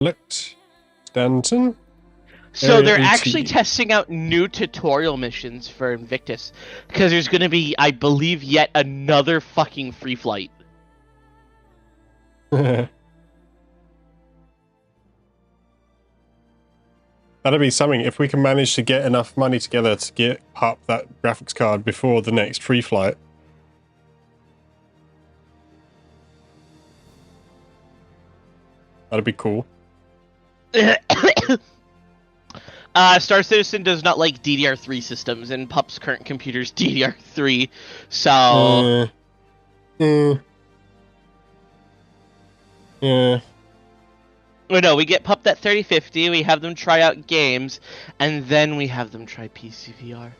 Select Stanton. So Area they're 18. actually testing out new tutorial missions for Invictus because there's going to be, I believe, yet another fucking free flight. That'd be something if we can manage to get enough money together to get up that graphics card before the next free flight. That'd be cool. Star Citizen does not like DDR3 systems, and Pup's current computer's DDR3, so... Yeah. Oh, no, we get Pup that 3050, we have them try out games, and then we have them try PCVR.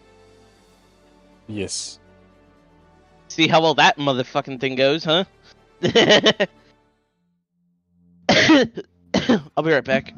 Yes. See how well that motherfucking thing goes, huh? I'll be right back.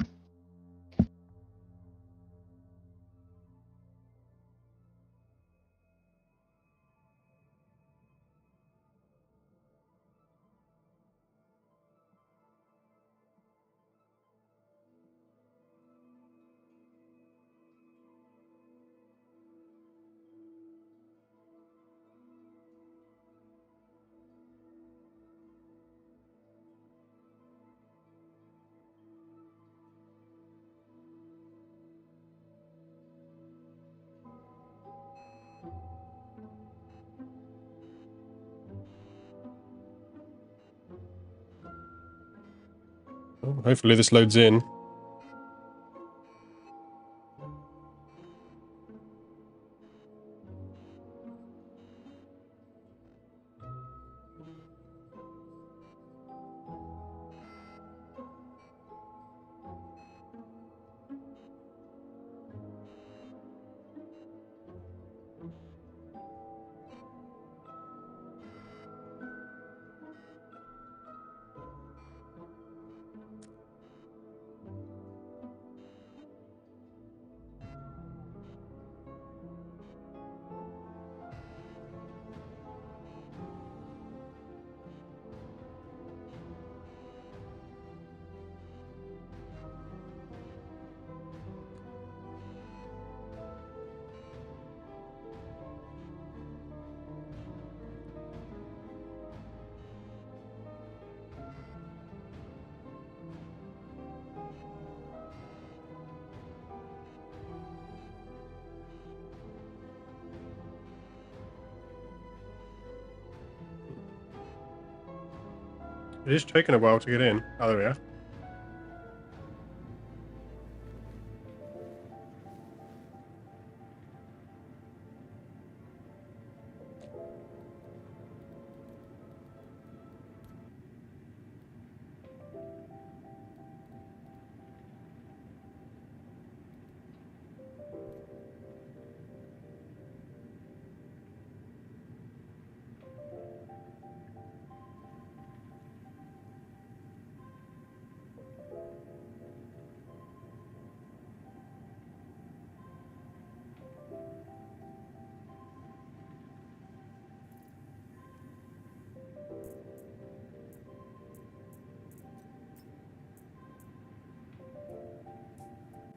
Oh, hopefully this loads in. It is taking a while to get in. Oh, there we are.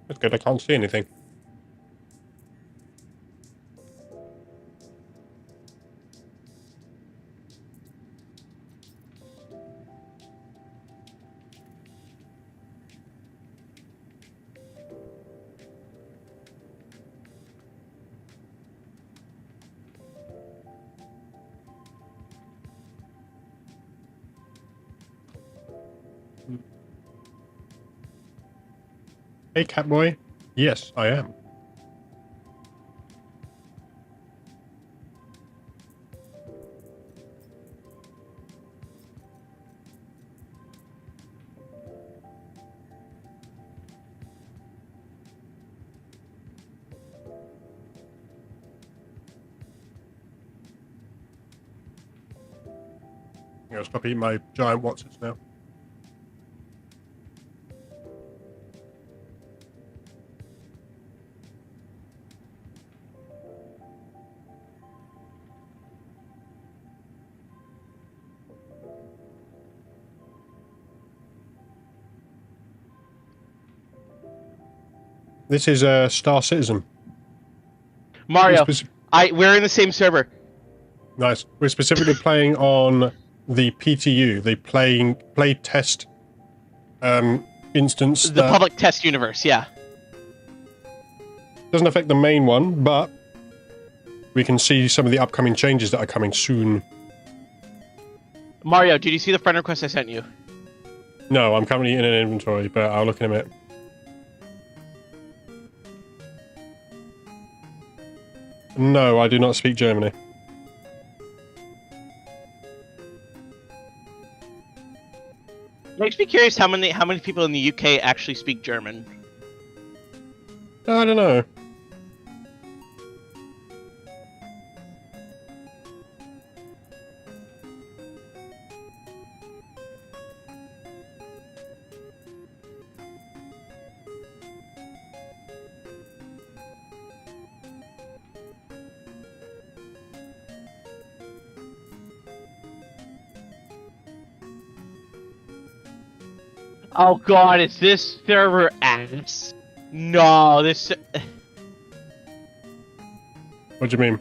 That's good, I can't see anything. Hey, Catboy. Yes, I am. I'm gonna stop eating my giant Watsons now. This is Star Citizen. Mario, we're in the same server. Nice. We're specifically playing on the PTU, the play test instance. The public test universe, yeah. Doesn't affect the main one, but we can see some of the upcoming changes that are coming soon. Mario, did you see the friend request I sent you? No, I'm currently in an inventory, but I'll look in a minute. No, I do not speak Germany. Makes me curious how many people in the UK actually speak German. I don't know. Oh god, is this server ass? No, this... What do you mean?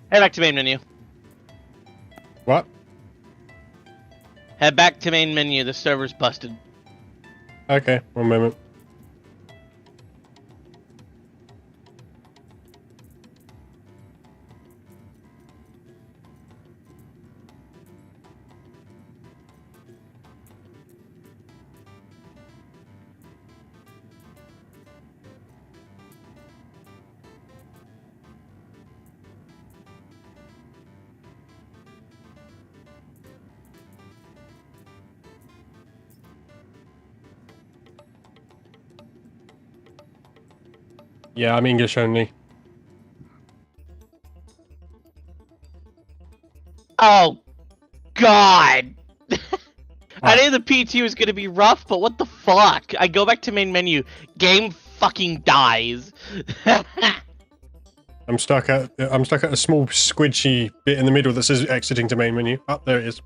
Head back to main menu. What? Head back to main menu, the server's busted. Okay, one moment. Yeah, I'm English only. Oh, God! I knew the PTU was gonna be rough, but what the fuck? I go back to main menu, game fucking dies. I'm stuck at a small squidgy bit in the middle that says exiting to main menu. Oh, there it is.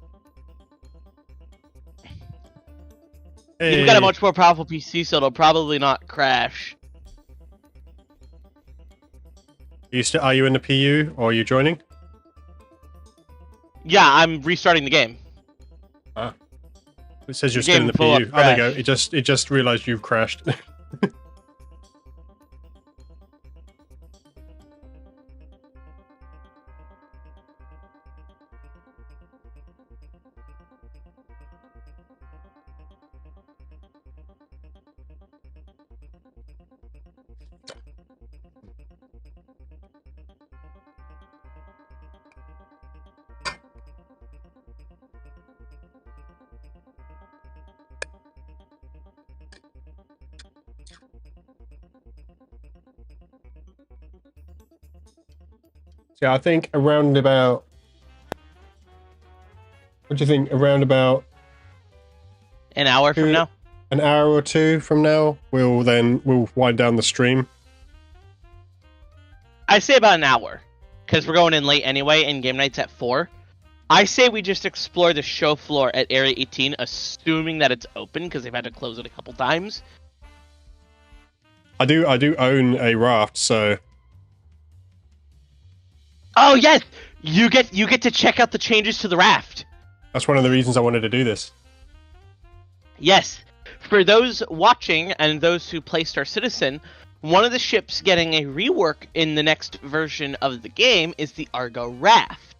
Hey. You've got a much more powerful PC, so it'll probably not crash. Are you in the PU or are you joining? Yeah, I'm restarting the game. Ah. It says you're still in the PU. Oh, there you go. It just realized you've crashed. Yeah, I think around about... What do you think? Around about... An hour from now? An hour or two from now, we'll wind down the stream. I say about an hour, because we're going in late anyway, and game night's at 4. I say we just explore the show floor at Area 18, assuming that it's open, because they've had to close it a couple times. I do own a raft, so... Oh yes, you get to check out the changes to the raft. That's one of the reasons I wanted to do this. Yes, for those watching and those who play Star Citizen, one of the ships getting a rework in the next version of the game is the Argo Raft.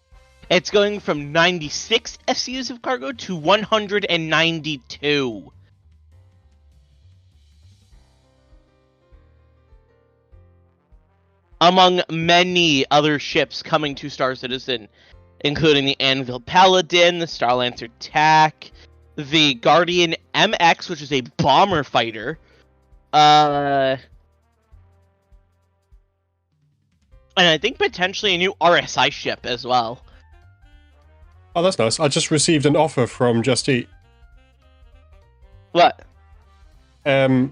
It's going from 96 SCUs of cargo to 192. Among many other ships coming to Star Citizen including the Anvil Paladin, the Starlancer TAC, the Guardian MX, which is a bomber fighter, and I think potentially a new RSI ship as well. Oh, that's nice. I just received an offer from Just Eat. What? May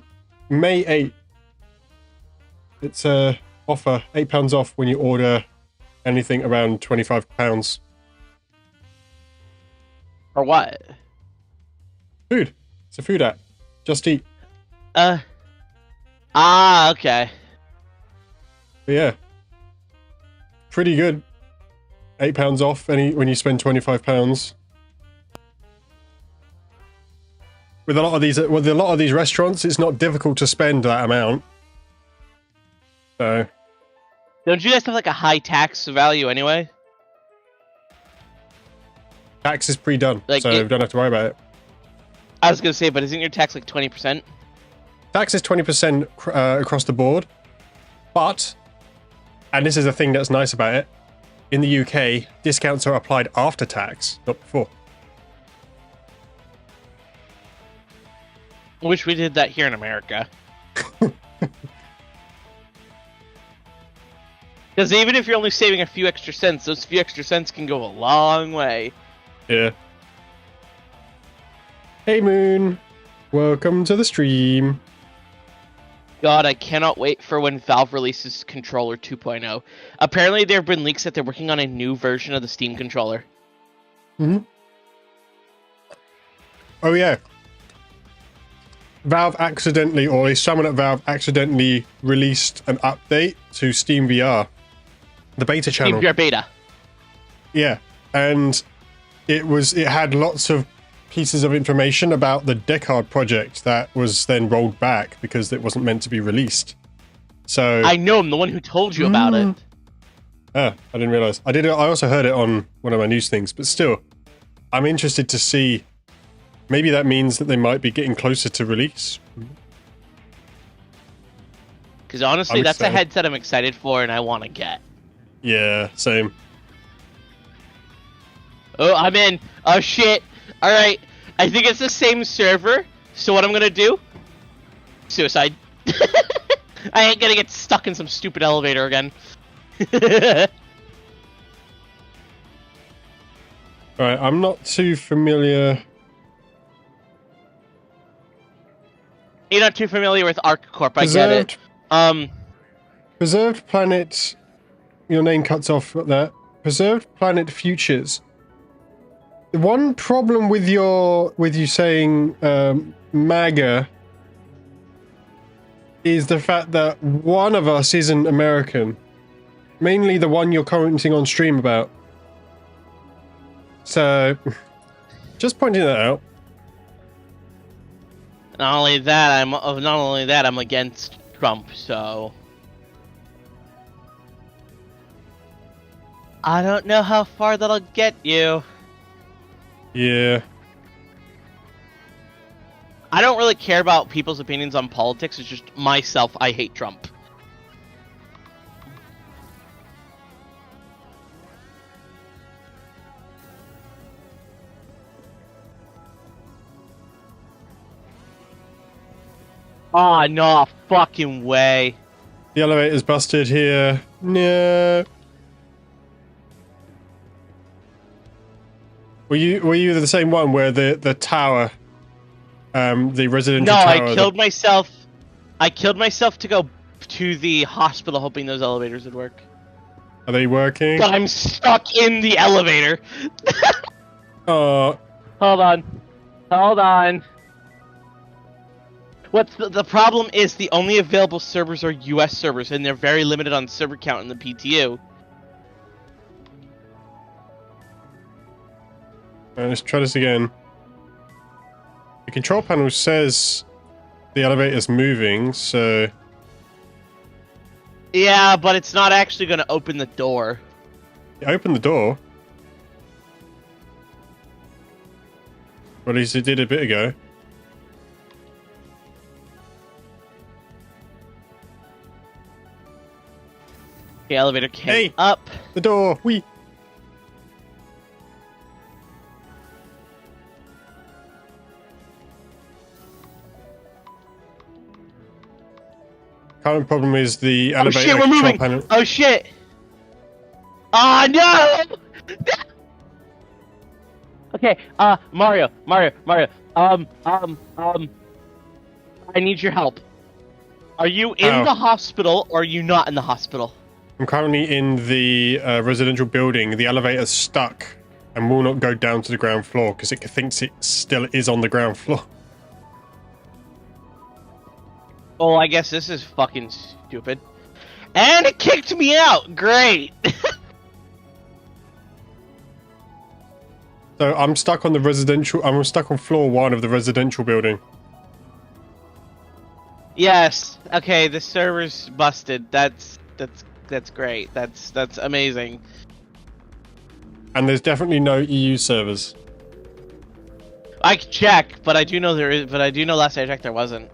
8th. It's a offer, £8 off when you order anything around £25. Or what? Food. It's a food app. Just Eat. Okay. But yeah. Pretty good. £8 off when you spend £25. With a lot of these restaurants, it's not difficult to spend that amount. So Don't you guys have like a high tax value anyway? tax is pre-done, Like so don't have to worry about it. I was gonna say, but isn't your tax like 20%? Tax is 20% across the board, but, and this is the thing that's nice about it, in the UK, discounts are applied after tax, not before. Wish we did that here in America. Because even if you're only saving a few extra cents, those few extra cents can go a long way. Yeah. Hey Moon, welcome to the stream. God, I cannot wait for when Valve releases Controller 2.0. Apparently, there have been leaks that they're working on a new version of the Steam controller. Oh yeah. Valve accidentally, or at least someone at Valve accidentally released an update to Steam VR. The beta channel. Steam VR beta. Yeah. And it had lots of pieces of information about the Deckard project that was then rolled back because it wasn't meant to be released. So I know, I'm the one who told you about it. I didn't realize. I also heard it on one of my news things, but still, I'm interested to see. Maybe that means that they might be getting closer to release. Because honestly, that's a headset I'm excited for and I want to get. Yeah, same. Oh, I'm in. Oh, shit. Alright. I think it's the same server. So what I'm going to do? Suicide. I ain't going to get stuck in some stupid elevator again. Alright, I'm not too familiar. You're not too familiar with ArcCorp, I get it. Preserved Planet... Your name cuts off at that. Preserved Planet Futures. The one problem with you saying MAGA is the fact that one of us isn't American. Mainly the one you're commenting on stream about. So, just pointing that out. Not only that, I'm against Trump, so I don't know how far that'll get you. Yeah. I don't really care about people's opinions on politics, it's just myself, I hate Trump. Ah, no fucking way. The elevator's busted here. No. Were you the same one where the tower, the residential tower? No, I killed myself. I killed myself to go to the hospital, hoping those elevators would work. Are they working? But I'm stuck in the elevator. Oh. Hold on. What's the problem is the only available servers are US servers, and they're very limited on server count in the PTU. Let's try this again. The control panel says the elevator's moving, so... Yeah, but it's not actually going to open the door. Open the door? Well, at least it did a bit ago. The elevator came up. The door! Wee! current problem is the Oh elevator shit, we're control moving! panel. Oh shit! Ah no! Okay, Mario. I need your help. Are you in How? the hospital or are you not in the hospital? I'm currently in the residential building. The elevator's stuck and will not go down to the ground floor because it thinks it still is on the ground floor. Oh, I guess this is fucking stupid. And it kicked me out! Great! So I'm stuck on the residential. I'm stuck on floor 1 of the residential building. Yes. Okay, the server's busted. That's great. That's amazing. And there's definitely no EU servers. I can check, but I do know there is. But I do know last I checked there wasn't.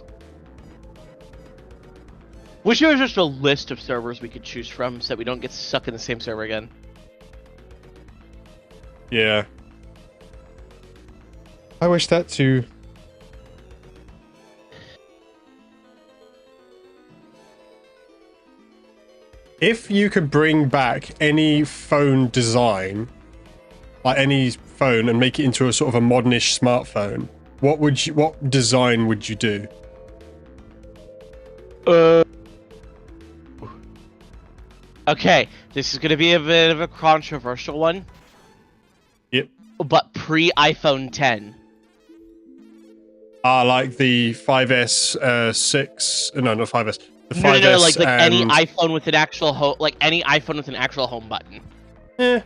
Wish there was just a list of servers we could choose from, so that we don't get stuck in the same server again. Yeah. I wish that too. If you could bring back any phone design, like any phone, and make it into a sort of a modernish smartphone, what design would you do? Okay, this is gonna be a bit of a controversial one. Yep. But pre-iPhone 10. Like the 5S 6. No, not 5S. The 5S No, like any and... iPhone with an actual any iPhone with an actual home button. Eh.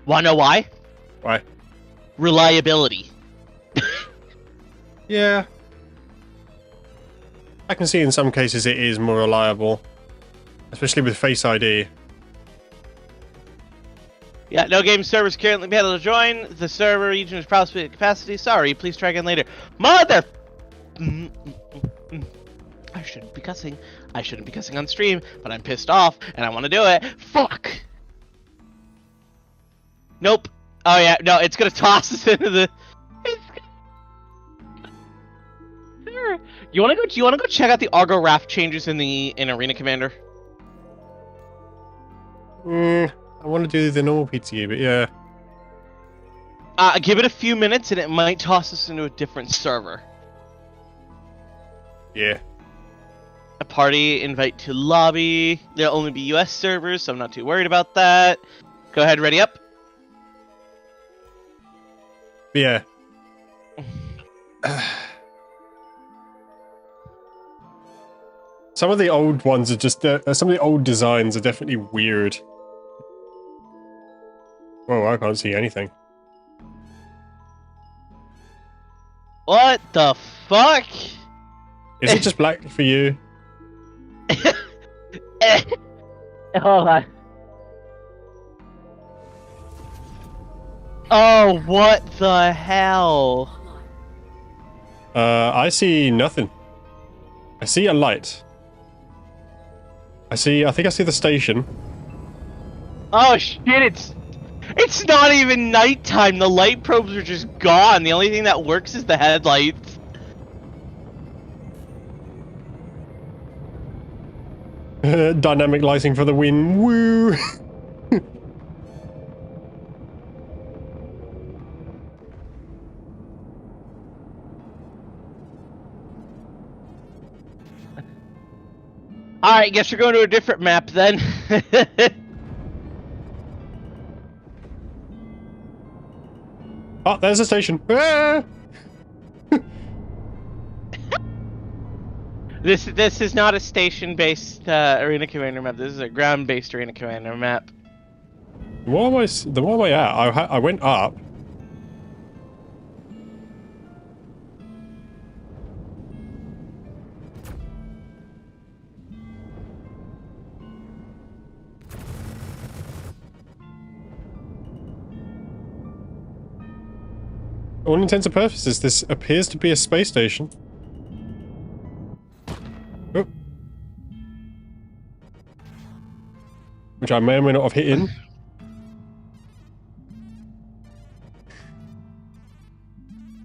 Wanna know why? Why? Reliability. Yeah. I can see in some cases it is more reliable. Especially with Face ID. Yeah, no game servers currently able to join. The server region is probably at capacity. Sorry, please try again later. Mother... I shouldn't be cussing. I shouldn't be cussing on stream, but I'm pissed off, and I want to do it. Fuck! Nope. Oh yeah, no, it's gonna toss us into the... You wanna go check out the Argo Raft changes in Arena Commander? I want to do the normal PTU, but yeah. Give it a few minutes and it might toss us into a different server. Yeah. A party invite to lobby. There'll only be US servers, so I'm not too worried about that. Go ahead, ready up. But yeah. Some of the old ones are just... some of the old designs are definitely weird. Whoa, I can't see anything. What the fuck? Is it just black for you? Hold on. Oh, what the hell? I see nothing. I see a light. I think I see the station. Oh shit, it's not even nighttime. The light probes are just gone. The only thing that works is the headlights. Dynamic lighting for the win. Woo! Alright, guess we're going to a different map then. Oh, there's a station. Ah! This is not a station-based Arena Commander map. This is a ground-based Arena Commander map. Where am I at? I went up. For all intents and purposes, this appears to be a space station. Oh. Which I may or may not have hit in.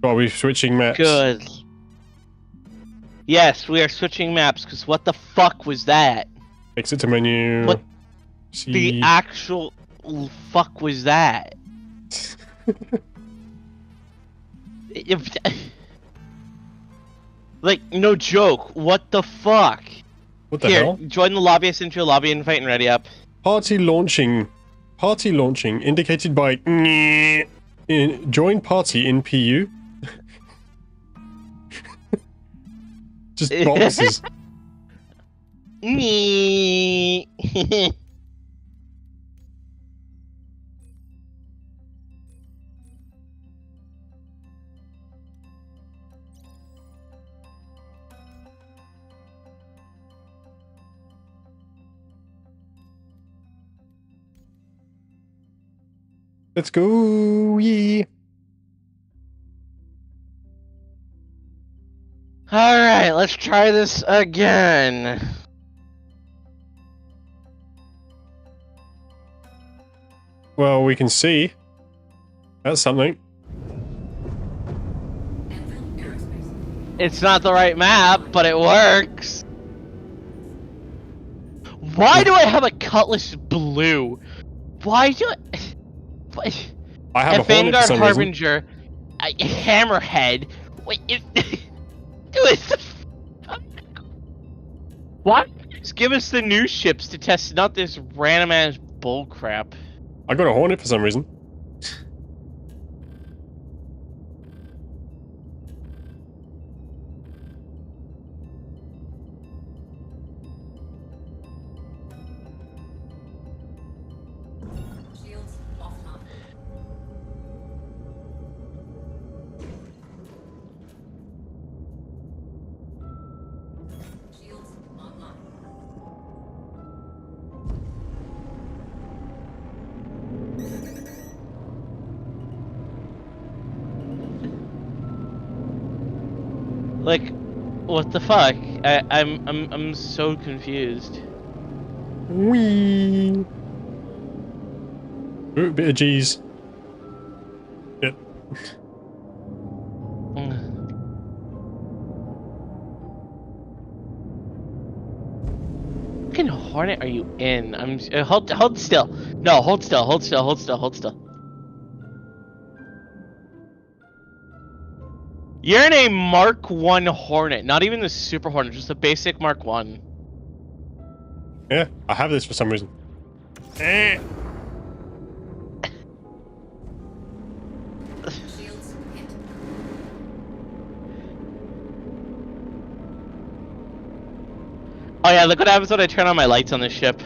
Are we switching maps? Good. Yes, we are switching maps, because what the fuck was that? Exit to menu. What See. the actual fuck was that? Like, no joke, what the fuck? What the Here, hell? join the lobby. I sent you a lobby invite and ready up. Party launching. Party launching indicated by join party in PU. Just boxes. Let's go, yee. Alright, let's try this again. Well, we can see. That's something. It's not the right map, but it works. Why do I have a Cutlass Blue? Why do I have a Hornet for Vanguard some reason. Harbinger, a Hammerhead. Wait, what? Just give us the new ships to test, not this random ass bullcrap. I got a Hornet for some reason. Like, what the fuck? I'm so confused. Wee. Ooh, bit of G's. Yep. What kind of Hornet are you in? I'm hold still. No, hold still. Hold still. Hold still. Hold still. You're in a Mark 1 Hornet, not even the Super Hornet, just a basic Mark 1. Yeah, I have this for some reason. Oh yeah, look what happens when I turn on my lights on this ship.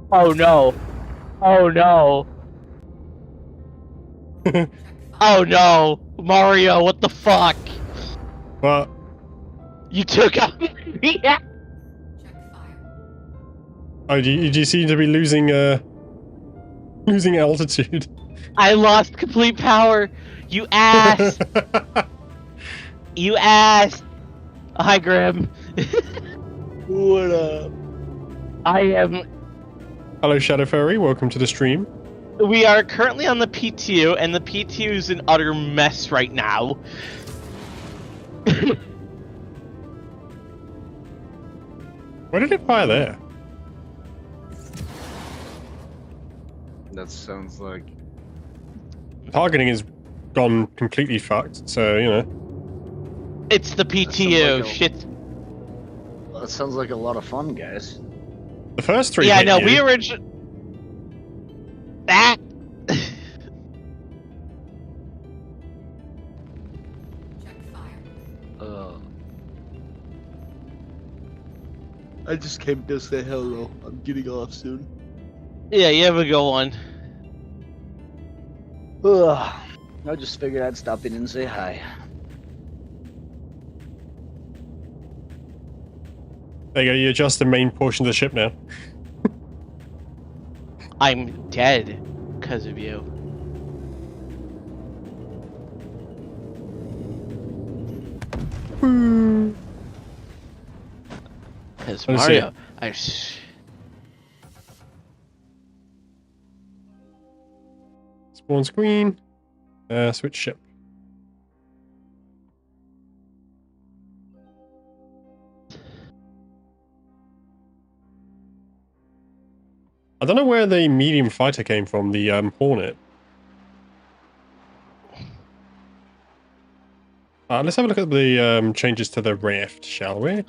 Oh no. Oh no. Oh no. Mario, what the fuck? What? You took out me. Oh, you seem to be losing losing altitude. I lost complete power. You ass. You ass. Hi, Grim. What up? I am. Hello, Shadow Fairy. Welcome to the stream. We are currently on the PTU, and the PTU is an utter mess right now. Where did it fire there? That sounds like... Targeting has gone completely fucked, so, you know. It's the PTU. Like Shit. That sounds like a lot of fun, guys. The first three Yeah, hit no, you. we originally. That. I just came to say hello. I'm getting off soon. Yeah, you have a good one. I just figured I'd stop in and say hi. There you go, you adjust the main portion of the ship now. I'm dead because of you. Because Let's Mario, see. Spawn screen. Switch ship. I don't know where the medium fighter came from, the Hornet. Let's have a look at the changes to the raft, shall we?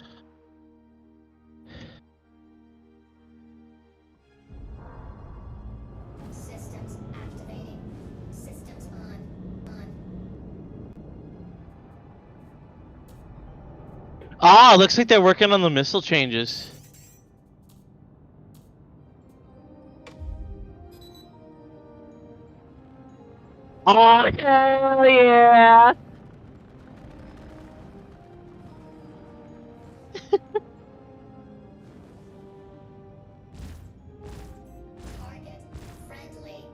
Systems activating. Systems on. Ah, looks like they're working on the missile changes. Oh, hell yeah! Target friendly.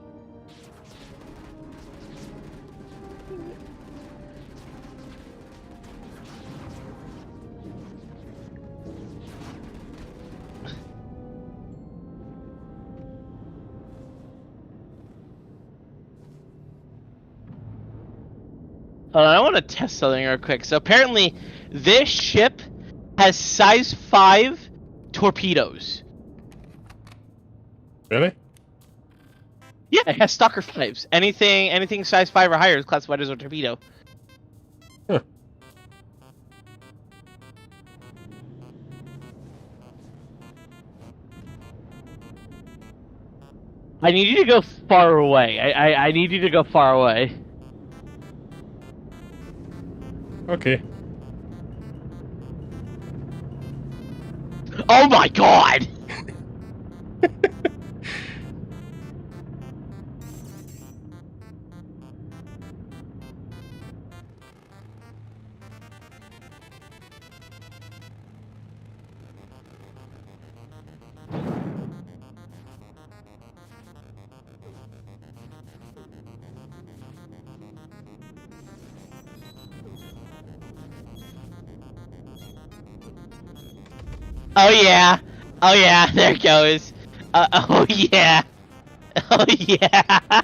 I want to test something real quick. So apparently, this ship has size 5 torpedoes. Really? Yeah, it has Stalker 5s. Anything size 5 or higher is classified as a torpedo. Huh. I need you to go far away. I need you to go far away. Okay. Oh my god! Oh yeah! Oh yeah! There it goes! Oh yeah! Oh yeah!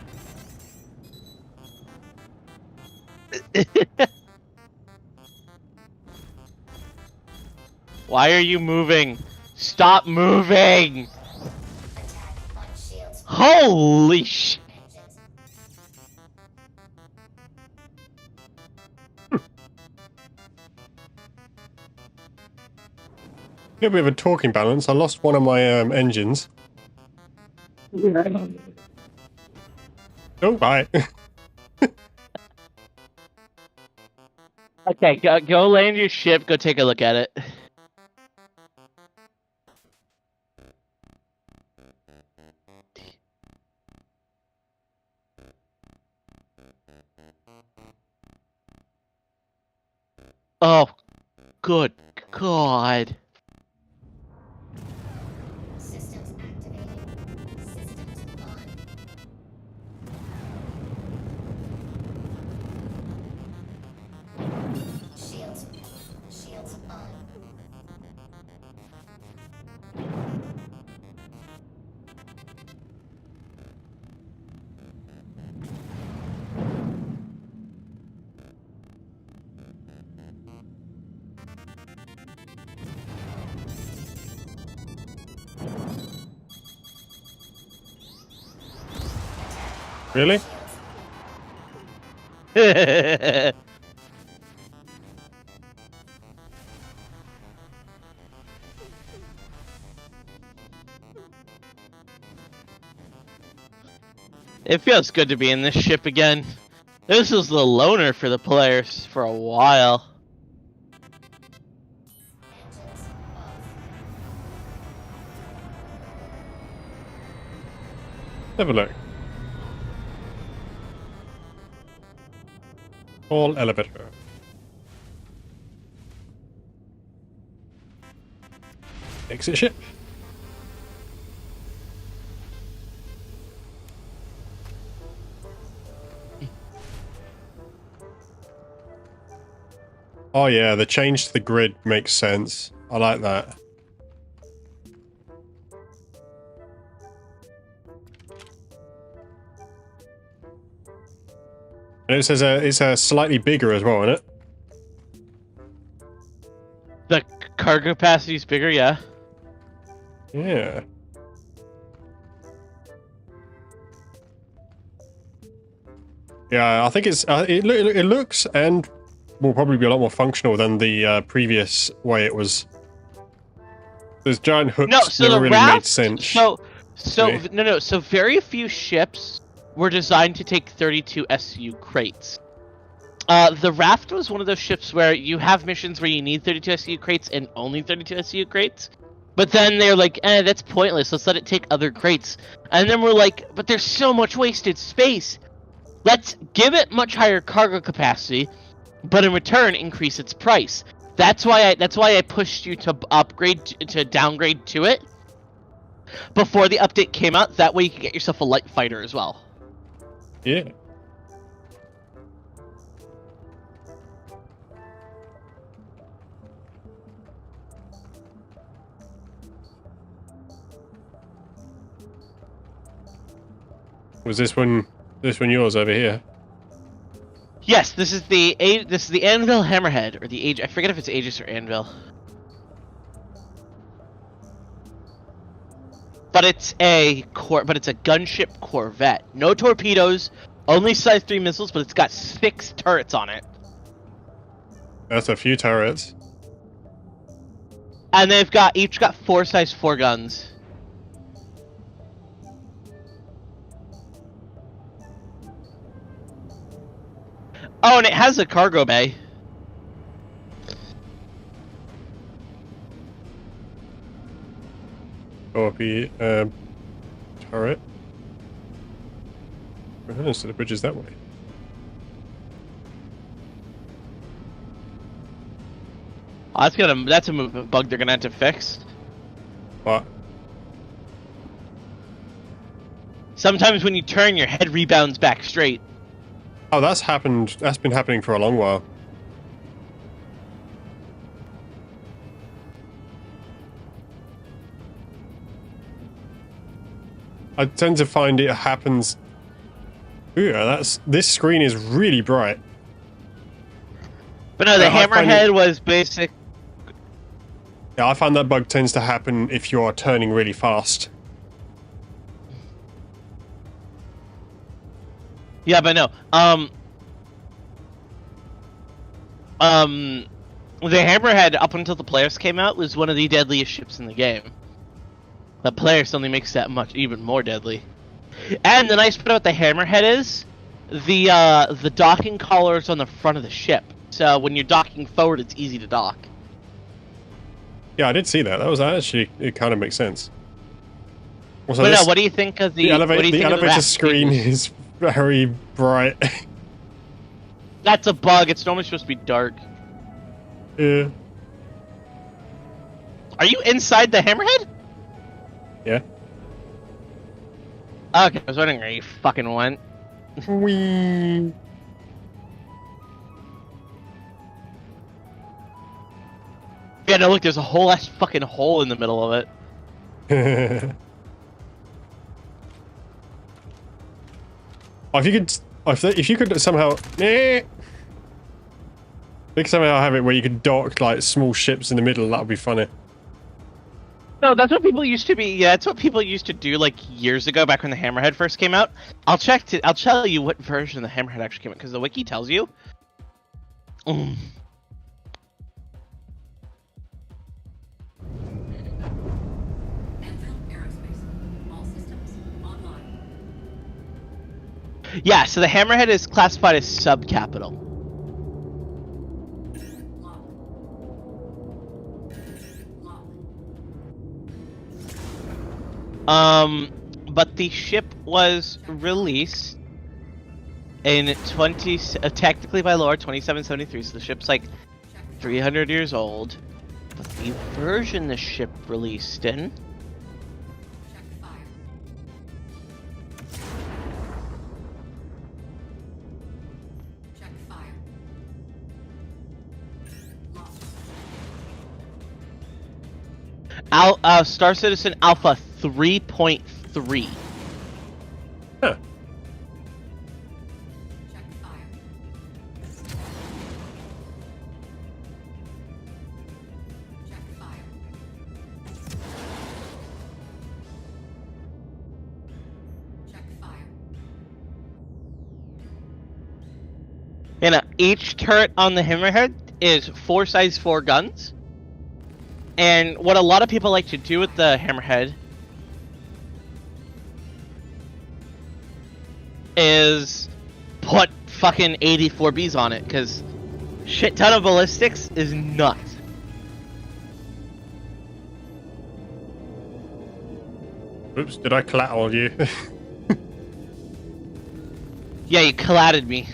Why are you moving? Stop moving! Attack on shields. Holy sh! Engines. A bit of a talking balance. I lost one of my engines. Oh, bye. Okay, go land your ship. Go take a look at it. Oh, good God. Systems activating. Systems on. Shields. Shields on. Really? It feels good to be in this ship again. This was the loner for the players for a while. Engines off. Have a look. All elevator. Exit ship. Oh yeah, the change to the grid makes sense. I like that. And it says it's slightly bigger as well, isn't it? The cargo capacity is bigger, yeah. Yeah. Yeah, I think it looks and will probably be a lot more functional than the previous way it was. Those giant hooks No, so never the really raft, made sense. So very few ships were designed to take 32 SU crates. The raft was one of those ships where you have missions where you need 32 SU crates and only 32 SU crates. But then they're like, that's pointless. Let's let it take other crates. And then we're like, but there's so much wasted space. Let's give it much higher cargo capacity, but in return increase its price. That's why I pushed you to downgrade to it before the update came out. That way you could get yourself a light fighter as well. Yeah. Was this one yours over here? Yes, this is the Anvil Hammerhead, or the Age. I forget if it's Aegis or Anvil. But it's a gunship corvette. No torpedoes, only size 3 missiles, but it's got 6 turrets on it. That's a few turrets. And they've each got 4 size 4 guns. Oh, and it has a cargo bay. Torpedo, turret. Oh, so the bridge is that way. Oh, that's a movement bug they're gonna have to fix. What? Sometimes when you turn, your head rebounds back straight. Oh, that's happened. That's been happening for a long while. I tend to find it happens. Ooh, this screen is really bright. But no, the I find Hammerhead was basic. Yeah, I find that bug tends to happen if you are turning really fast. Yeah, but no. The Hammerhead, up until the Polaris came out, was one of the deadliest ships in the game. The Polaris only makes that much even more deadly. And the nice part about the Hammerhead is the docking collar is on the front of the ship. So when you're docking forward, it's easy to dock. Yeah, I did see that. That was actually, it kind of makes sense. Also, But no, what do you think of the elevator raft? screen is very bright. That's a bug. It's normally supposed to be dark. Yeah. Are you inside the Hammerhead? Yeah. Okay, I was wondering where you fucking went. Whee. Yeah, no, look, there's a whole ass fucking hole in the middle of it. If you could somehow, you could somehow have it where you could dock like small ships in the middle, that would be funny. No, that's what people used to be. Yeah, that's what people used to do like years ago, back when the Hammerhead first came out. I'll tell you what version of the Hammerhead actually came out, because the wiki tells you. Yeah, so the Hammerhead is classified as subcapital. But the ship was released in technically by lore 2773, so the ship's like 300 years old. But the version the ship released in Star Citizen Alpha 3.3. Huh. You know, each turret on the Hammerhead is 4 size 4 guns. And what a lot of people like to do with the Hammerhead is put fucking 84Bs on it, because shit ton of ballistics is nuts. Oops, did I collateral you? Yeah, you collided me.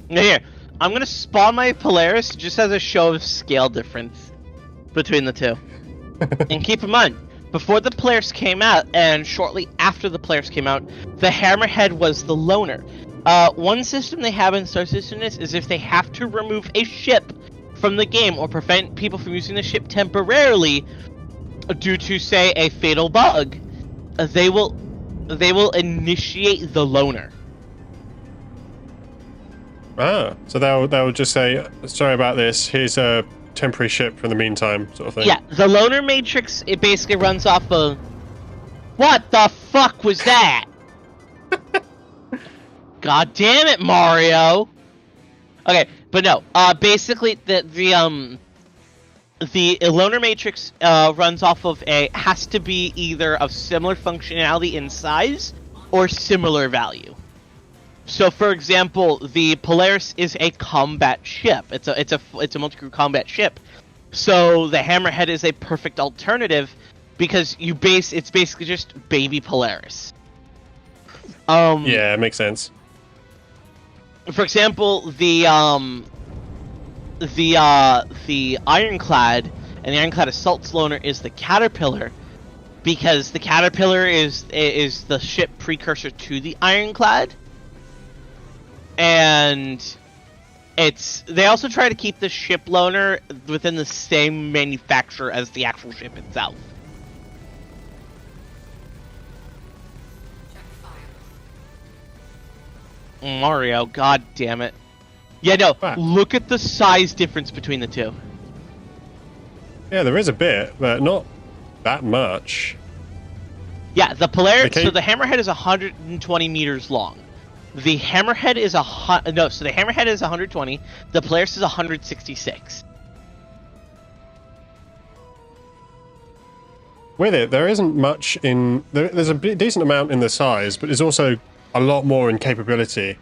Now here, I'm gonna spawn my Polaris just as a show of scale difference between the two. And keep in mind, before the Polaris came out, and shortly after the Polaris came out, the Hammerhead was the loner. One system they have in Star Citizen is if they have to remove a ship from the game or prevent people from using the ship temporarily due to, say, a fatal bug, they will initiate the loner. Ah, so they'll just say, sorry about this, here's a temporary ship for the meantime, sort of thing. Yeah, the loner matrix, it basically runs off of... What the fuck was that? God damn it, Mario! Okay, but no, basically the loner matrix runs off of has to be either of similar functionality in size or similar value. So, for example, the Polaris is a combat ship. It's a multi-crew combat ship. So the Hammerhead is a perfect alternative because it's basically just baby Polaris. Yeah, it makes sense. For example, the Ironclad and the Ironclad Assault Loner is the Caterpillar, because the Caterpillar is the ship precursor to the Ironclad. And they also try to keep the ship loaner within the same manufacturer as the actual ship itself. Mario, god damn it. Yeah, no, What? Look at the size difference between the two. Yeah, there is a bit, but not that much. Yeah, the Polaris, Okay. so the Hammerhead is 120 meters long. The Hammerhead is so the Hammerhead is 120. The Polaris is 166. With it, there isn't much in... There's a decent amount in the size, but there's also a lot more in capability.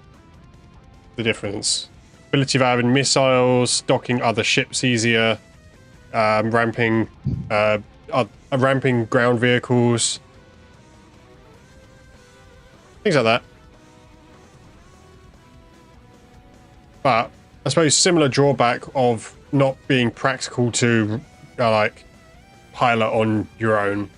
The difference. Ability of having missiles, docking other ships easier, ramping ground vehicles. Things like that. But I suppose similar drawback of not being practical to like pilot on your own.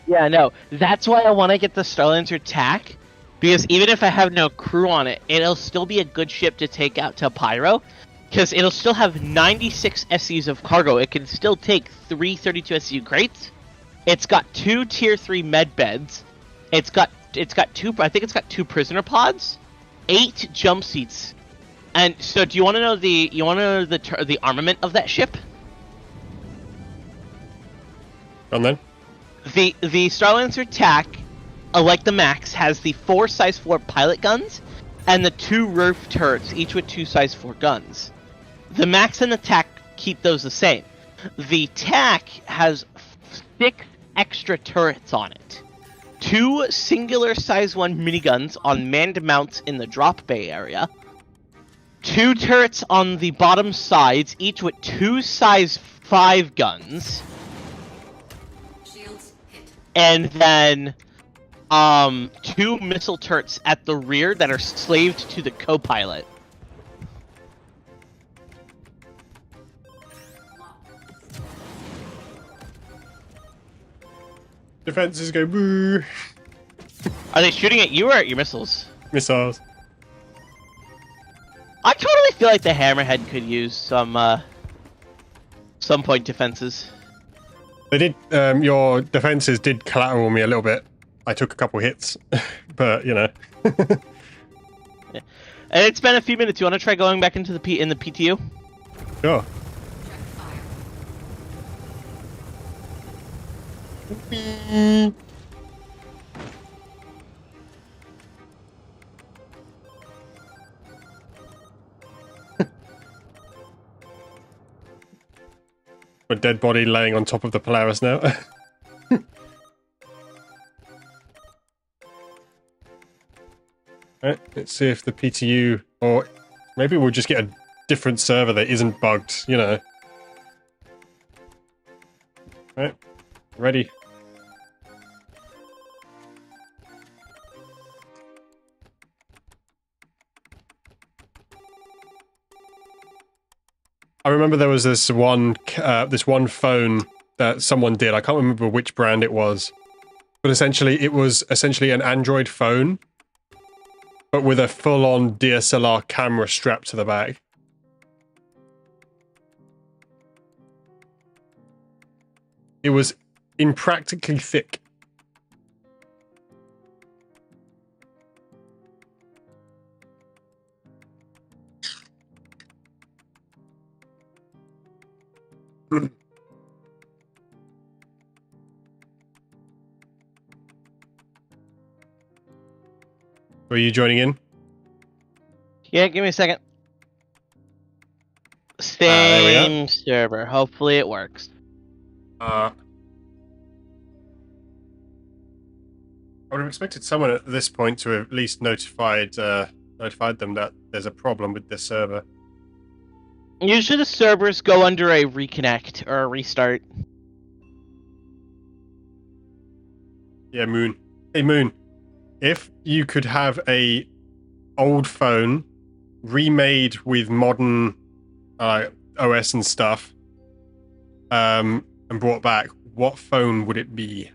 Yeah, no, that's why I want to get the Starlancer TAC, because even if I have no crew on it, it'll still be a good ship to take out to Pyro, because it'll still have 96 SCs of cargo. It can still take 3 32 SCU crates. It's got 2 tier 3 med beds. It's got 2. I think it's got 2 prisoner pods, 8 jump seats. And so, do you want to know the armament of that ship? And then The Starlancer TAC, like the Max, has the 4 size 4 pilot guns and the 2 roof turrets, each with 2 size 4 guns. The Max and the TAC keep those the same. The TAC has 6 extra turrets on it. 2 singular size 1 miniguns on manned mounts in the drop bay area. 2 turrets on the bottom sides, each with 2 size 5 guns. And then 2 missile turrets at the rear that are slaved to the co-pilot. defenses go boo. Are they shooting at you or at your missiles? Missiles. I totally feel like the Hammerhead could use some point defenses. They did. Your defenses did collateral me a little bit. I took a couple hits, but you know. Yeah. And it's been a few minutes. You want to try going back into the PTU? Sure. a dead body laying on top of the Polaris now. Right, let's see if the PTU, or maybe we'll just get a different server that isn't bugged, you know. Right, ready. I remember there was this one phone that someone did. I can't remember which brand it was, but essentially it was an Android phone, but with a full-on DSLR camera strapped to the back. It was impractically thick. Are you joining in? Yeah, give me a second. there we Same server. Hopefully it works. I would have expected someone at this point to have at least notified them that there's a problem with this server. Usually the servers go under a reconnect or a restart. Yeah, Moon. Hey, Moon. If you could have a old phone remade with modern OS and stuff, and brought back, what phone would it be?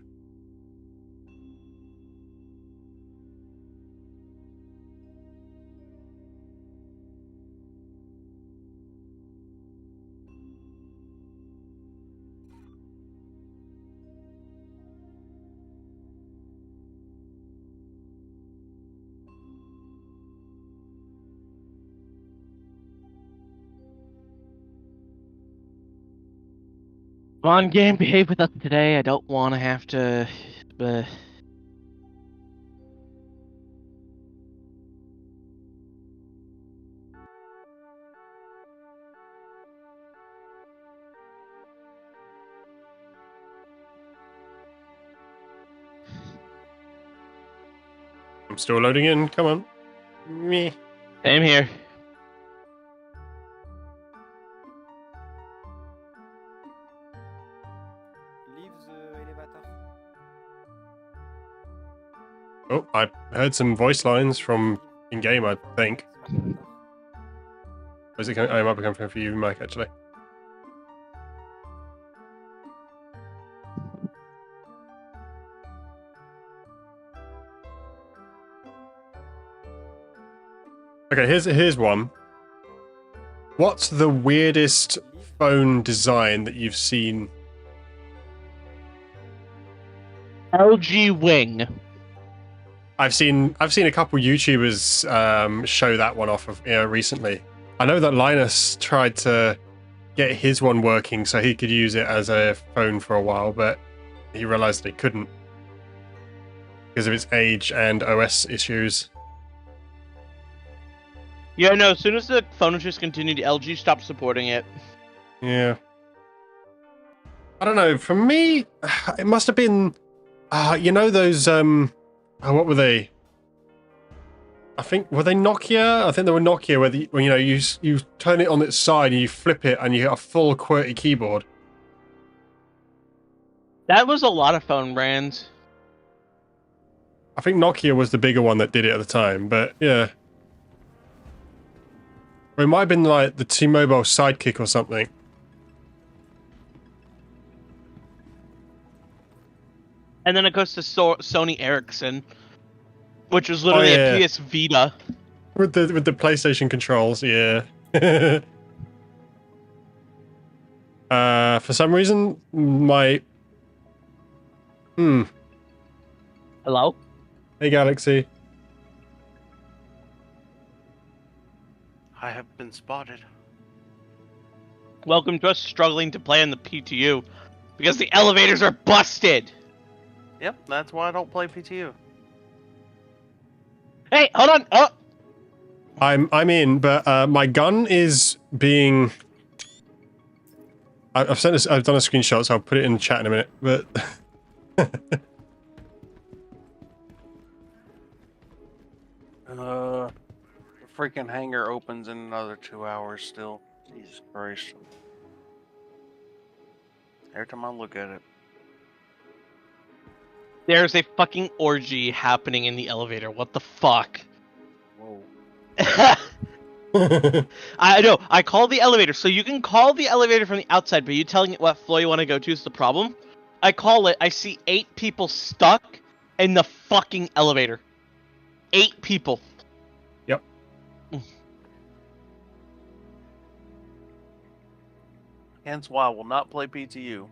Come on, game, behave with us today. I don't want to have to. I'm still loading in. Come on. Me. Same here. Leave the elevator. Oh, I heard some voice lines from in-game, I think. Is it coming? Oh, it might be coming for you, Mike, actually. Okay, here's one. What's the weirdest phone design that you've seen? LG Wing. I've seen a couple YouTubers show that one off of recently. I know that Linus tried to get his one working so he could use it as a phone for a while, but he realized that he couldn't because of its age and OS issues. Yeah, no, as soon as the phone was discontinued, LG stopped supporting it. Yeah. I don't know. For me, it must have been, you know, those, what were they? I think, were they Nokia? I think they were Nokia where you know, you turn it on its side and you flip it and you get a full QWERTY keyboard. That was a lot of phone brands. I think Nokia was the bigger one that did it at the time, but yeah. Or it might have been like the T-Mobile Sidekick or something. And then it goes to Sony Ericsson, which was literally a PS Vita. With the PlayStation controls, yeah. For some reason, my... Hello? Hey, Galaxy. I have been spotted. Welcome to us struggling to play on the PTU, because the elevators are busted! Yep, that's why I don't play PTU. Hey, hold on! Oh! I'm in, but my gun is being I've sent this. I've done a screenshot, so I'll put it in the chat in a minute. But The freaking hangar opens in another 2 hours still. Jesus Christ. Every time I look at it. There's a fucking orgy happening in the elevator. What the fuck? Whoa. I know. I call the elevator, so you can call the elevator from the outside, but you telling it what floor you want to go to is the problem. I call it. I see 8 people stuck in the fucking elevator. 8 people. Yep. Hence why I will not play PTU.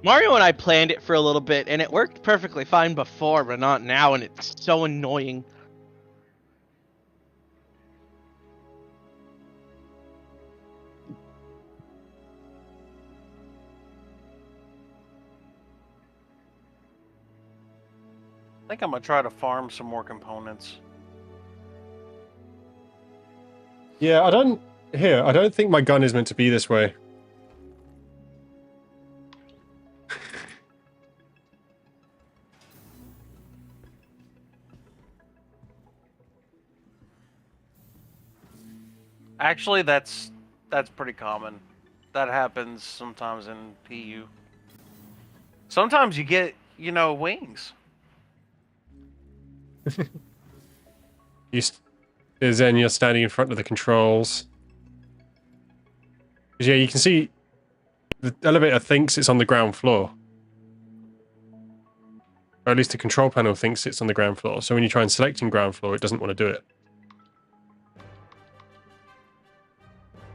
Mario and I planned it for a little bit, and it worked perfectly fine before, but not now, and it's so annoying. I think I'm gonna try to farm some more components. Yeah, I don't think my gun is meant to be this way. Actually, that's pretty common. That happens sometimes in PU. Sometimes you get, wings. Then you're standing in front of the controls. 'Cause, yeah, you can see the elevator thinks it's on the ground floor. Or at least the control panel thinks it's on the ground floor. So when you try and select in ground floor, it doesn't want to do it.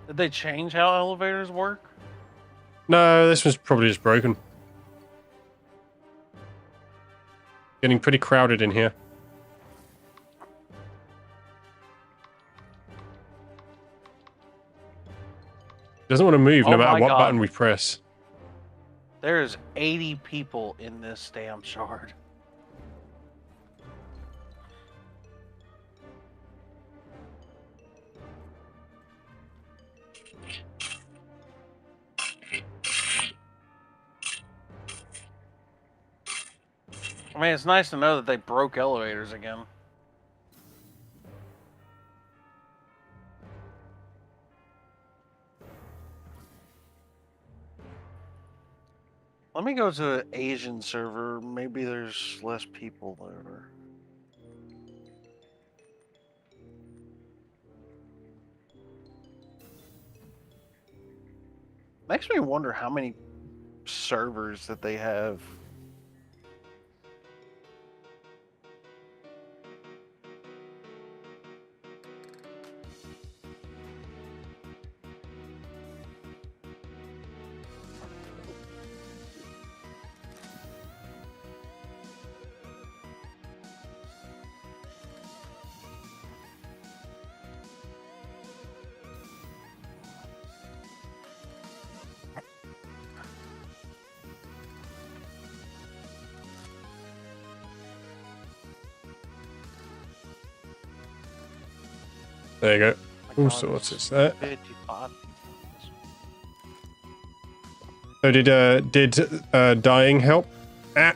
Did they change how elevators work? No, this was probably just broken. Getting pretty crowded in here. Doesn't want to move no Oh matter my what God. button we press. There's 80 people in this damn shard. I mean, it's nice to know that they broke elevators again. Let me go to an Asian server. Maybe there's less people there. Makes me wonder how many servers that they have. There you go. All sorts. It's there. 55 people. So did dying help? Ah.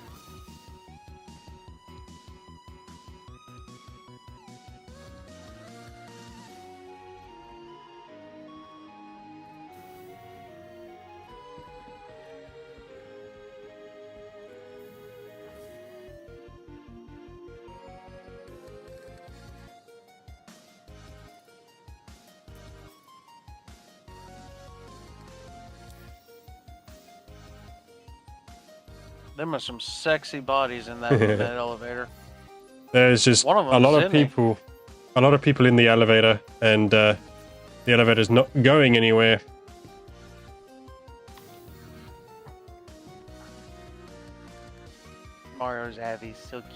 Them are some sexy bodies in that elevator. There's just One of a them's lot of Sydney. people in the elevator, and the elevator's not going anywhere. Mario's Abby's so cute.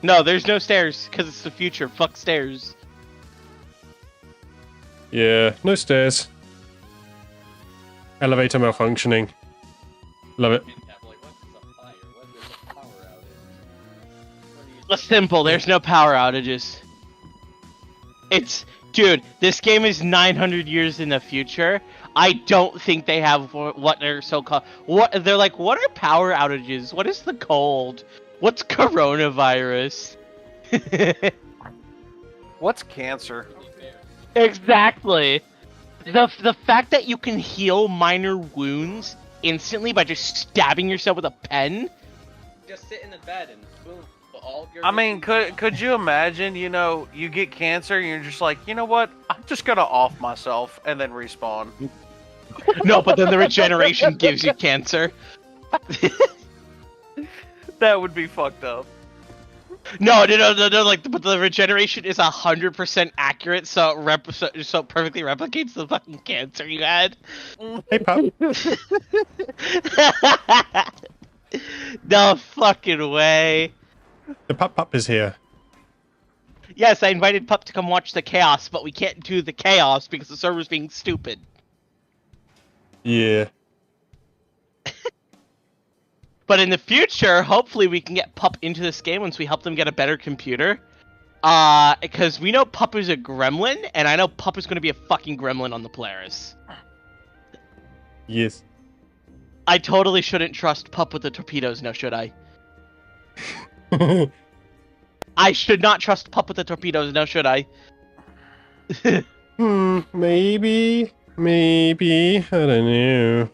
No, there's no stairs, because it's the future. Fuck stairs. Yeah, no stairs. Elevator malfunctioning. Love it. It's simple. There's no power outages. Dude, this game is 900 years in the future. I don't think they have what they're so-called. They're like, what are power outages? What is the cold? What's coronavirus? What's cancer? Exactly. The fact that you can heal minor wounds instantly by just stabbing yourself with a pen. Just sit in the bed and boom. All your I mean, could you imagine? You know, you get cancer, and you're just like, you know what? I'm just gonna off myself and then respawn. No, but then the regeneration gives you cancer. That would be fucked up. No, like, but the regeneration is 100% accurate, so so it perfectly replicates the fucking cancer you had. Hey, pup. No fucking way. The pup is here. Yes, I invited Pup to come watch the chaos, but we can't do the chaos because the server's being stupid. Yeah. But in the future, hopefully we can get Pup into this game once we help them get a better computer. Because we know Pup is a gremlin, and I know Pup is going to be a fucking gremlin on the Polaris. Yes. I totally shouldn't trust Pup with the torpedoes, now should I? I should not trust Pup with the torpedoes, now should I? Maybe. I don't know.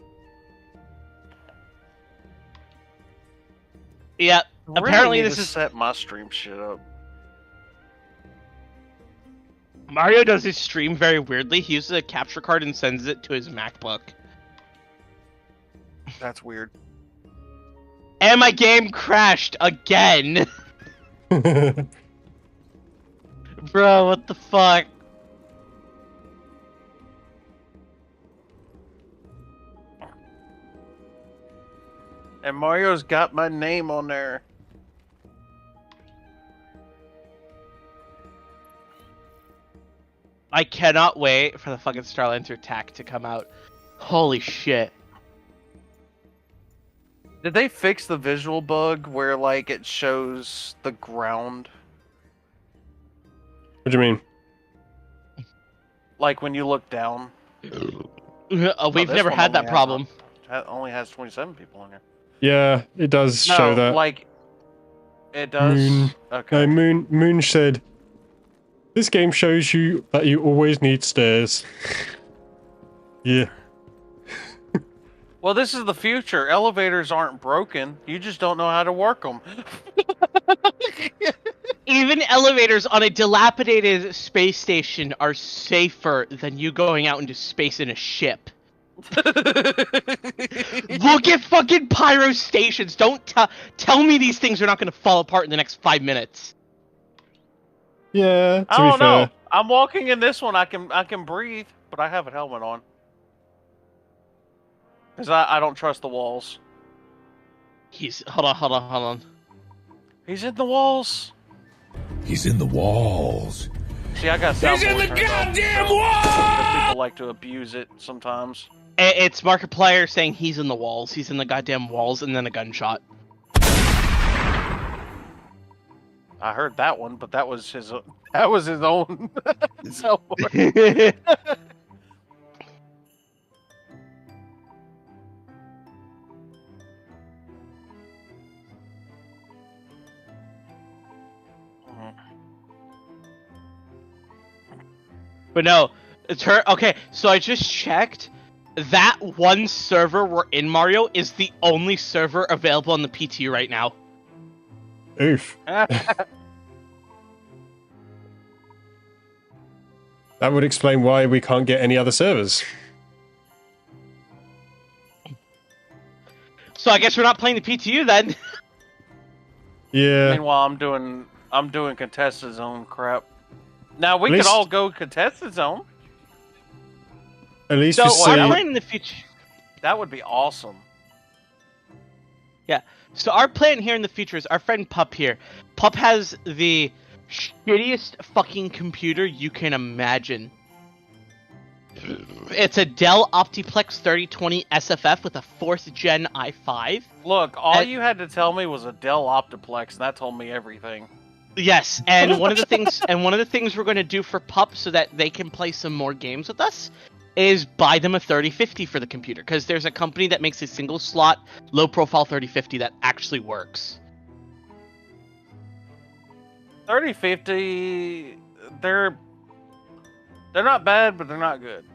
Yeah, Really apparently need this to is... set my stream shit up. Mario does his stream very weirdly. He uses a capture card and sends it to his MacBook. That's weird. And my game crashed again! Bro, what the fuck? And Mario's got my name on there. I cannot wait for the fucking Starlancer attack to come out. Holy shit. Did they fix the visual bug where, like, it shows the ground? What do you mean? Like, when you look down? We've this never one had that only problem. Only has 27 people in here. Yeah, it does show that. like, it does? Moon. Okay. No, Moon said, this game shows you that you always need stairs. Yeah. Well, this is the future. Elevators aren't broken. You just don't know how to work them. Even elevators on a dilapidated space station are safer than you going out into space in a ship. Look at fucking pyro stations. Don't tell me these things are not going to fall apart in the next 5 minutes. Yeah, to I be don't know. fair. I'm walking in this one. I can breathe, but I have a helmet on. Because I don't trust the walls. Hold on. He's in the walls. He's in the walls. See, I got sound. He's in the goddamn walls! People like to abuse it sometimes. It's Markiplier saying he's in the walls. He's in the goddamn walls, and then a gunshot. I heard that one, but that was his own. Soundboard. But no, it's her. Okay, so I just checked. That one server we're in, Mario, is the only server available on the PTU right now. Oof. That would explain why we can't get any other servers. So I guess we're not playing the PTU then. Yeah. Meanwhile, I'm doing contested zone crap. Now we At could least- all go contested zone. At least So we we're see. playing in the future. That would be awesome. Yeah. So our plan here in the future is our friend Pup here. Pup has the shittiest fucking computer you can imagine. It's a Dell Optiplex 3020 SFF with a 4th gen i5. Look, all And- you had to tell me was a Dell Optiplex, and that told me everything. Yes, and one of the things we're going to do for Pup so that they can play some more games with us is buy them a 3050 for the computer, because there's a company that makes a single slot, low profile 3050 that actually works. 3050, they're not bad, but they're not good.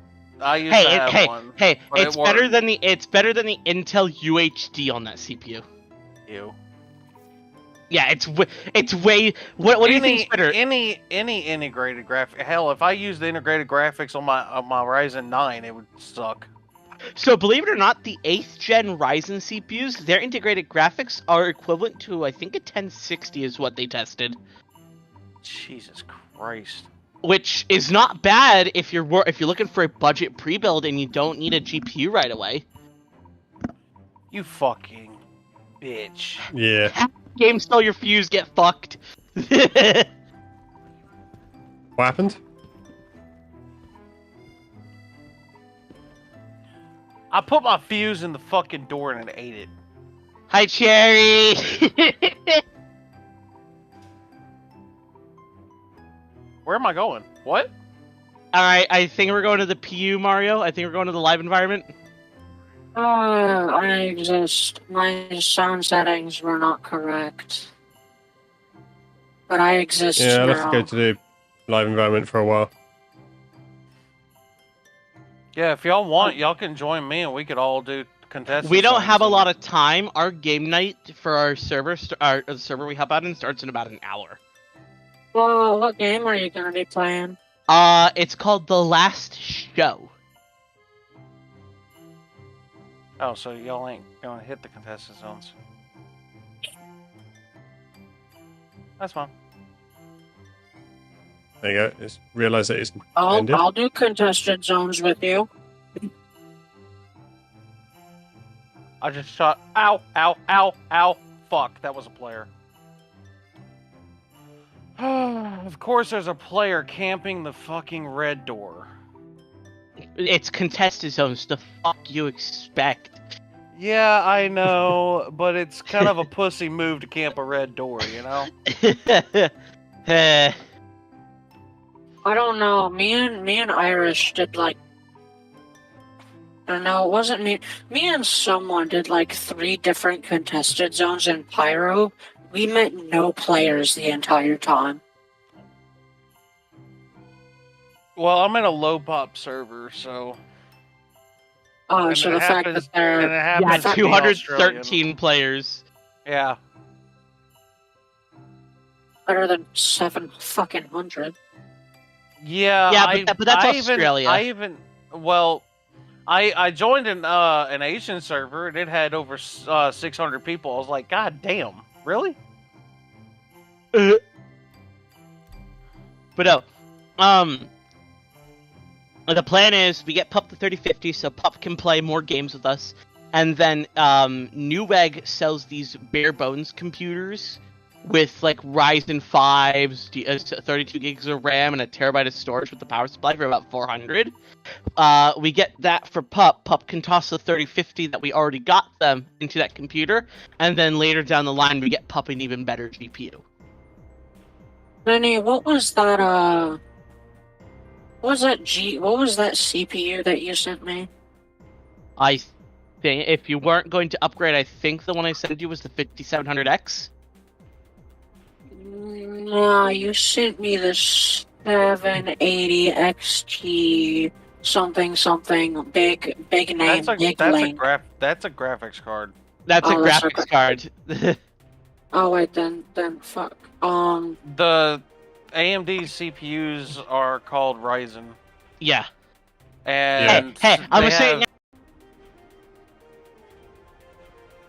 I used to have one. Hey, but it's better than the Intel UHD on that CPU. You. Yeah, it's way. What do you think's better? Any integrated graphic. Hell, if I used the integrated graphics on my Ryzen 9, it would suck. So believe it or not, the 8th gen Ryzen CPUs, their integrated graphics are equivalent to, I think, a 1060 is what they tested. Jesus Christ. Which is not bad if you're looking for a budget pre-build and you don't need a GPU right away. You fucking bitch. Yeah. Game stole your fuse, get fucked. What happened? I put my fuse in the fucking door and it ate it. Hi, Cherry. Where am I going? What? All right, I think we're going to the PU, Mario. I think we're going to the live environment. I exist. My sound settings were not correct. But I exist Yeah, now. let's go to the live environment for a while. Yeah, if y'all want, y'all can join me and we could all do contestants. We don't have a lot of time. Our game night for our server, the server we hop out in, starts in about an hour. Well, what game are you gonna be playing? It's called The Last Show. Oh, so y'all ain't gonna hit the contestant zones. That's fine. There you go. Just realize that it's ended. I'll do contested zones with you. I just shot. Ow, ow, ow, ow. Fuck, that was a player. Of course, there's a player camping the fucking red door. It's contested zones. The fuck you expect? Yeah, I know, but it's kind of a pussy move to camp a red door, you know? I don't know. Me and Irish did like. No, it wasn't me. Me and someone did like 3 different contested zones in Pyro. We met no players the entire time. Well, I'm in a low pop server, so. Oh, And so it the fact happens- that they're and it happens Yeah, to be 213 Australian. players. Yeah. better than 700. Yeah, Yeah, but that's Australia. I joined an Asian server and it had over 600 people. I was like, God damn, really? But no, the plan is we get Pup to 3050 so Pup can play more games with us, and then Newegg sells these bare bones computers with like Ryzen 5s, 32 gigs of RAM, and a terabyte of storage with the power supply for about 400. We get that for Pup. Pup can toss the 3050 that we already got them into that computer, and then later down the line we get Pup an even better GPU. Lenny, what was that, what was that CPU that you sent me? I think if you weren't going to upgrade, I think the one I sent you was the 5700X. No, you sent me the 780 XT something big name. That's a Giggling. that's a graphics card. That's a Oh, that's a graphics card. Oh wait, then fuck. The AMD CPUs are called Ryzen, Yeah. and Hey, I they was saying have-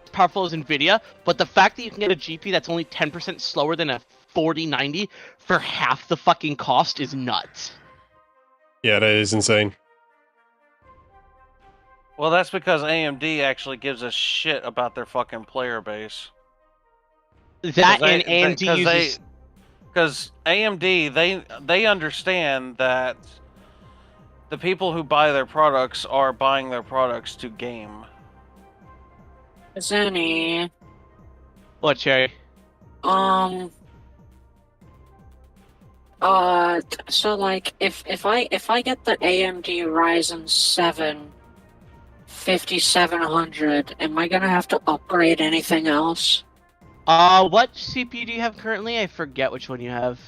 as powerful as Nvidia, but the fact that you can get a GPU that's only 10% slower than a 4090 for half the fucking cost is nuts. Yeah, that is insane. Well, that's because AMD actually gives a shit about their fucking player base. That and AMD uses... Because AMD, they understand that the people who buy their products are buying their products to game. Zenny, What, Cherry? so like if I get the AMD Ryzen 7 5700, am I gonna have to upgrade anything else? What CPU do you have currently? I forget which one you have.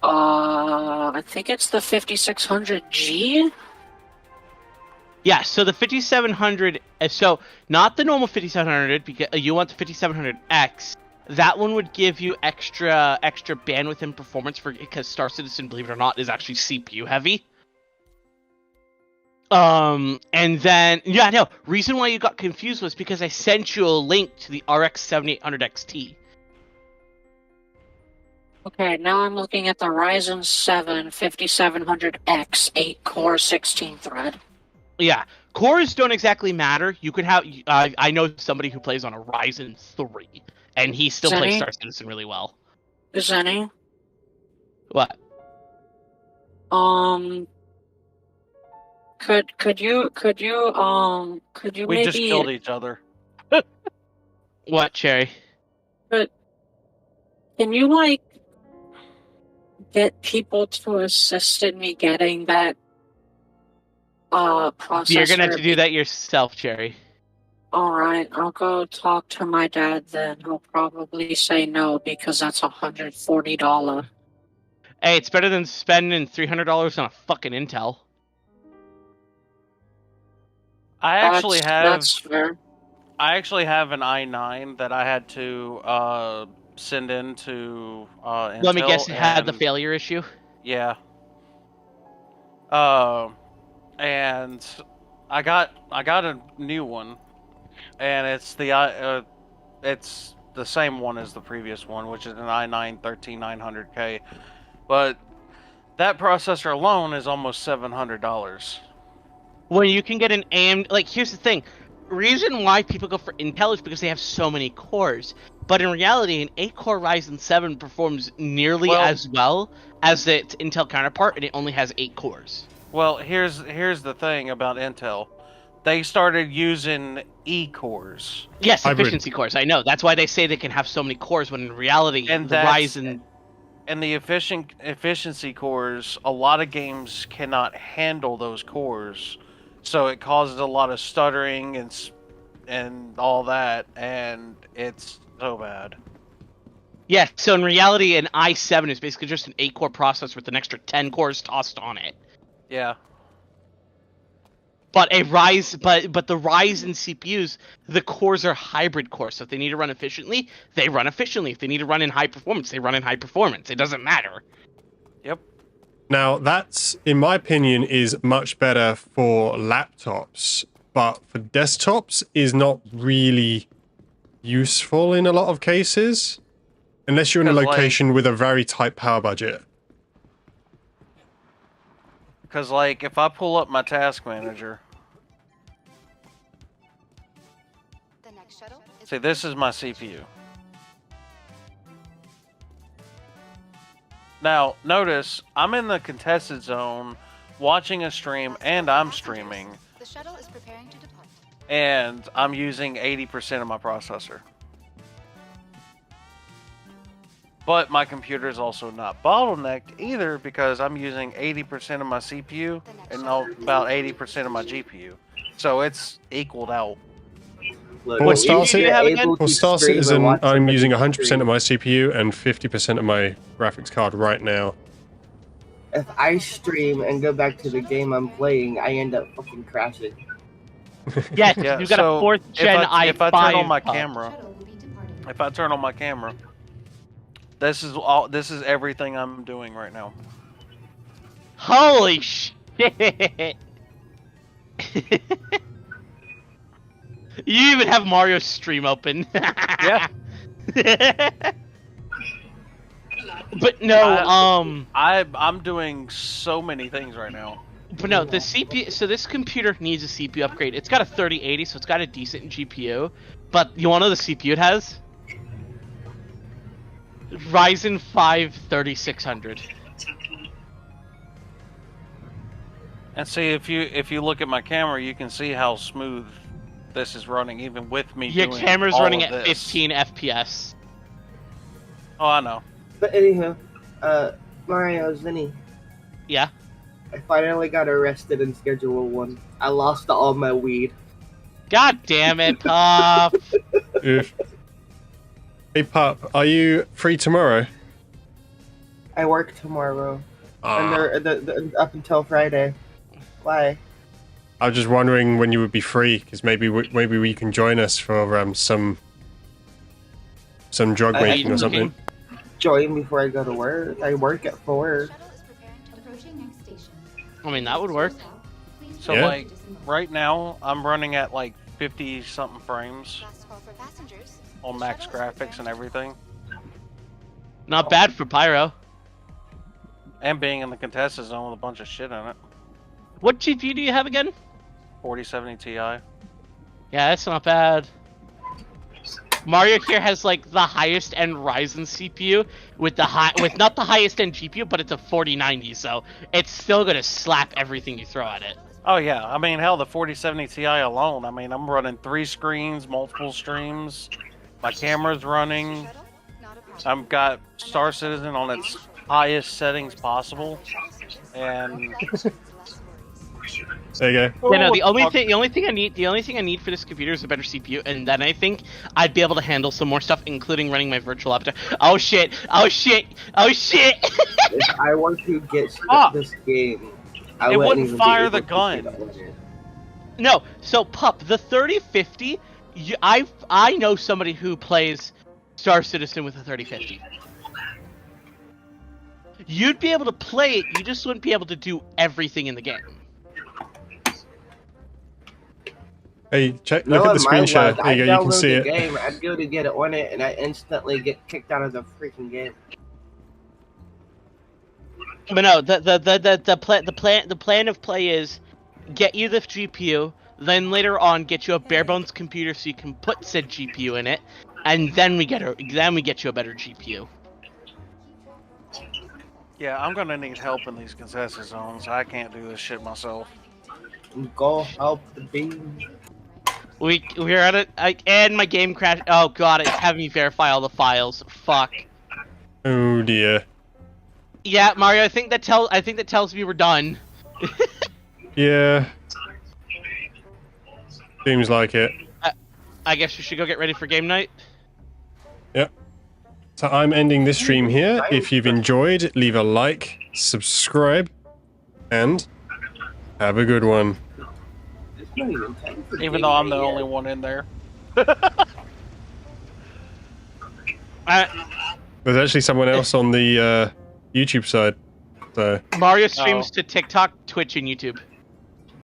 I think it's the 5600G. Yeah, so the 5700, so not the normal 5700, because you want the 5700X. That one would give you extra bandwidth and performance because Star Citizen, believe it or not, is actually CPU heavy. And then reason why you got confused was because I sent you a link to the RX 7800 XT. Okay, now I'm looking at the Ryzen 7 5700X 8-core 16-thread. Yeah, cores don't exactly matter. You could have. I know somebody who plays on a Ryzen 3, and he still plays Star Citizen really well. Zenny? What? Could you We maybe just killed each other. What, Cherry? can you like get people to assist in me getting that processor? You're gonna have to do that yourself, Cherry. Alright, I'll go talk to my dad then. He'll probably say no because that's $140. Hey, it's better than spending $300 on a fucking Intel. That's fair. I actually have an i9 that I had to send in to Intel. Let me guess, it had the failure issue? Yeah. And I got a new one, and it's the same one as the previous one, which is an i9 13900K, but that processor alone is almost $700. When you can get an AMD, like, here's the thing. Reason why people go for Intel is because they have so many cores. But in reality, an 8-core Ryzen 7 performs nearly as well as its Intel counterpart, and it only has 8 cores. Well, here's the thing about Intel. They started using E-cores. Yes, efficiency cores, I know. That's why they say they can have so many cores, when in reality, the Ryzen... And the efficiency cores, a lot of games cannot handle those cores. So it causes a lot of stuttering and all that, and it's so bad. Yeah, so in reality, an i7 is basically just an 8-core processor with an extra 10 cores tossed on it. Yeah. But the Ryzen CPUs, the cores are hybrid cores, so if they need to run efficiently, they run efficiently. If they need to run in high performance, they run in high performance. It doesn't matter. Yep. Now, that's, in my opinion, is much better for laptops, but for desktops is not really useful in a lot of cases, unless you're in a location with a very tight power budget. Because, like, if I pull up my task manager, see, this is my CPU. Now, notice, I'm in the contested zone, watching a stream, and I'm streaming. The shuttle is preparing to depart. And I'm using 80% of my processor. But my computer is also not bottlenecked either, because I'm using 80% of my CPU and about 80% of my GPU. So it's equaled out. Look, For Star able Citizen, I'm using 100% of my CPU and 50% of my graphics card right now. If I stream and go back to the game I'm playing, I end up fucking crashing. Yes, yeah, you got a 4th gen i5. If I turn on my camera, this is everything I'm doing right now. Holy shit! You even have Mario's stream open. Yeah. But no, I'm doing so many things right now. But no, the CPU. So this computer needs a CPU upgrade. It's got a 3080, so it's got a decent GPU. But you want to know the CPU it has? Ryzen 5 3600. And see, if you look at my camera, you can see how smooth this is running, even with me Your doing camera's all running of at this. 15 FPS. Oh, I know. But anywho, Mario, Zinni, Yeah. I finally got arrested in Schedule 1. I lost all my weed. God damn it, Pup. Oof. Hey, Pup, are you free tomorrow? I work tomorrow, Ah, and up until Friday. Why? I was just wondering when you would be free, because maybe we can join us for some drug I making or can something. join before I go to work. I work at 4. I mean, that would work. So, Yeah. like, right now, I'm running at, like, 50-something frames on max graphics and everything. Not bad for Pyro. And being in the contested zone with a bunch of shit in it. What GPU do you have again? 4070 Ti. Yeah, that's not bad. Mario here has like the highest end Ryzen CPU with not the highest end GPU, but it's a 4090, so it's still gonna slap everything you throw at it. Oh, yeah. I mean, hell, the 4070 Ti alone, I mean, I'm running 3 screens, multiple streams. My camera's running. I've got Star Citizen on its highest settings possible. And There you go. Yeah, no, the only thing I need for this computer is a better CPU, and then I think I'd be able to handle some more stuff, including running my virtual avatar. Oh shit! Oh shit! Oh shit! If I were to get this game, It wouldn't even be fire able the to gun. get on it. No, so Pup, the 3050, I know somebody who plays Star Citizen with a 3050. You'd be able to play it, you just wouldn't be able to do everything in the game. Hey, check. No, Look at the in screen my share. life, There you go. You can download see the it. game, I'd go to get it on it, and I instantly get kicked out of the freaking game. But no, the plan of play is get you the GPU, then later on get you a bare bones computer so you can put said GPU in it, and then we get you a better GPU. yeah, I'm gonna need help in these contested zones. I can't do this shit myself. Go help the beam. We're at it, and my game crashed. Oh god, it's having me verify all the files. Fuck. Oh dear. Yeah, Mario, I think that tells me we're done. Yeah. Seems like it. I guess we should go get ready for game night. Yep. So I'm ending this stream here. If you've enjoyed, leave a like, subscribe, and have a good one. It's not even time for Even game though I'm the night only yet. one in there. There's actually someone else on the YouTube side. So Mario streams to TikTok, Twitch, and YouTube.